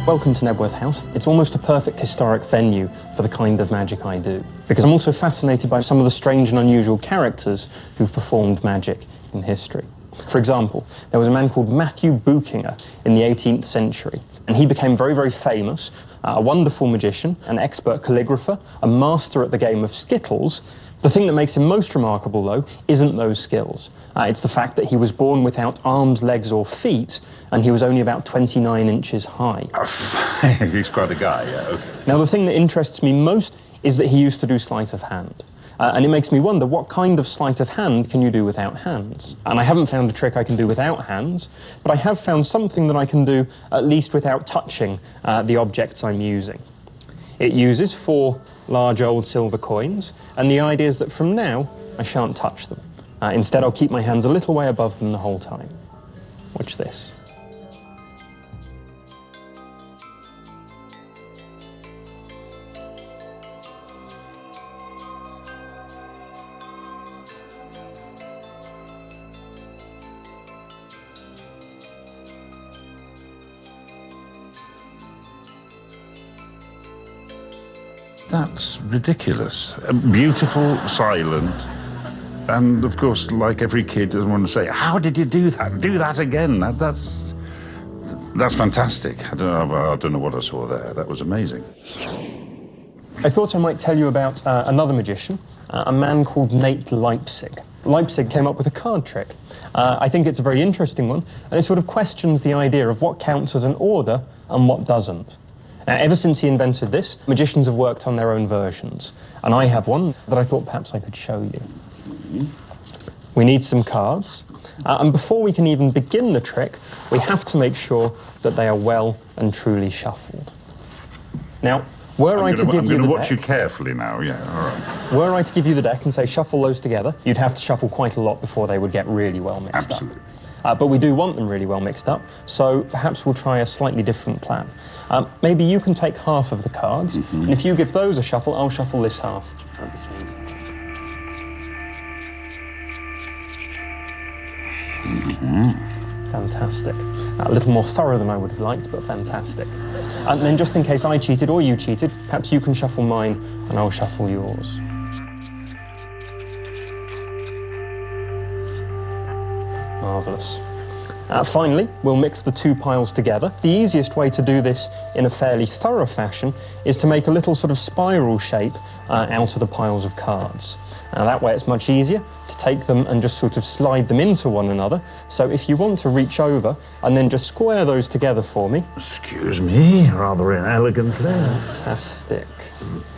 Welcome to Nebworth House. It's almost a perfect historic venue for the kind of magic I do, because I'm also fascinated by some of the strange and unusual characters who've performed magic in history. For example, there was a man called Matthew Buchinger in the 18th century, and he became very, very famous, a wonderful magician, an expert calligrapher, a master at the game of skittles. The thing that makes him most remarkable, though, isn't those skills. It's the fact that he was born without arms, legs or feet, and he was only about 29 inches high. He's quite a guy, yeah, okay. Now, the thing that interests me most is that he used to do sleight of hand. And it makes me wonder, what kind of sleight of hand can you do without hands? And I haven't found a trick I can do without hands, but I have found something that I can do at least without touching the objects I'm using. It uses 4 large old silver coins, and the idea is that from now, I shan't touch them. Instead, I'll keep my hands a little way above them the whole time. Watch this. That's ridiculous. Beautiful, silent, and of course, like every kid, doesn't want to say, "How did you do that? Do that again." That's fantastic. I don't know what I saw there. That was amazing. I thought I might tell you about another magician, a man called Nate Leipzig. Leipzig came up with a card trick. I think it's a very interesting one, and it sort of questions the idea of what counts as an order and what doesn't. Now, ever since he invented this, magicians have worked on their own versions, and I have one that I thought perhaps I could show you. We need some cards, and before we can even begin the trick, we have to make sure that they are well and truly shuffled. Now, were I to give you the deck... I'm going to watch you carefully now, yeah, all right. Were I to give you the deck and say shuffle those together, you'd have to shuffle quite a lot before they would get really well mixed up. Absolutely. But we do want them really well mixed up, so perhaps we'll try a slightly different plan. Maybe you can take half of the cards, and if you give those a shuffle, I'll shuffle this half at the same time. Fantastic. A little more thorough than I would have liked, but fantastic. And then just in case I cheated or you cheated, perhaps you can shuffle mine and I'll shuffle yours. Marvellous. Finally, we'll mix the 2 piles together. The easiest way to do this in a fairly thorough fashion is to make a little sort of spiral shape out of the piles of cards. That way it's much easier to take them and just sort of slide them into one another. So if you want to reach over and then just square those together for me. Excuse me, rather inelegantly. Fantastic.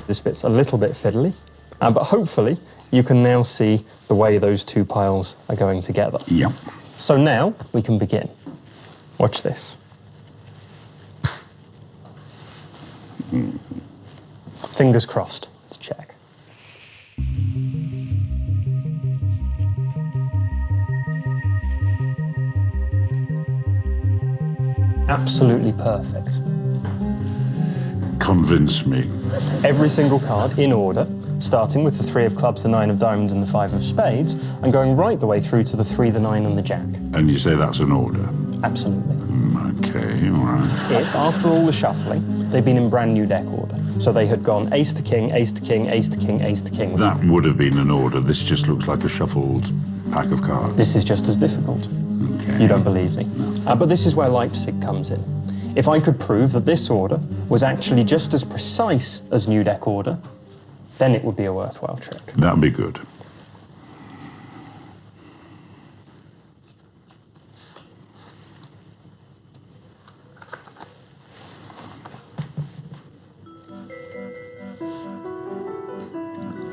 This bit's a little bit fiddly, but hopefully you can now see the way those 2 piles are going together. Yep. So now we can begin. Watch this. Fingers crossed. Let's check. Absolutely perfect. Convince me. Every single card in order, starting with the 3 of clubs, the 9 of diamonds and the 5 of spades, and going right the way through to the 3, the 9 and the jack. And you say that's an order? Absolutely. Okay, all right. If, after all the shuffling, they'd been in brand new deck order, so they had gone ace to king, ace to king, ace to king, ace to king. That would have been an order. This just looks like a shuffled pack of cards. This is just as difficult. Okay. You don't believe me. But this is where Leipzig comes in. If I could prove that this order was actually just as precise as new deck order, then it would be a worthwhile trick. That'd be good.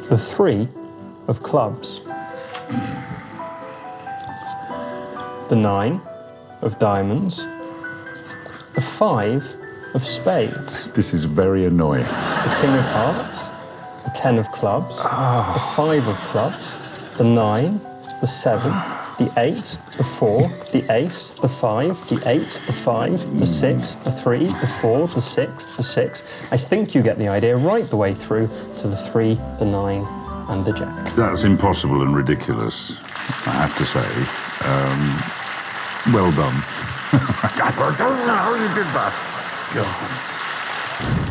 The 3 of clubs, the 9 of diamonds, the 5 of spades. This is very annoying. The king of hearts, the 10 of clubs, the 5 of clubs, the 9, the 7, the 8, the 4, the ace, the 5, the 8, the 5, the 6, the 3, the 4, the 6, the 6. I think you get the idea right the way through to the 3, the 9, and the jack. That's impossible and ridiculous, I have to say. Well done. I don't know how you did that. God.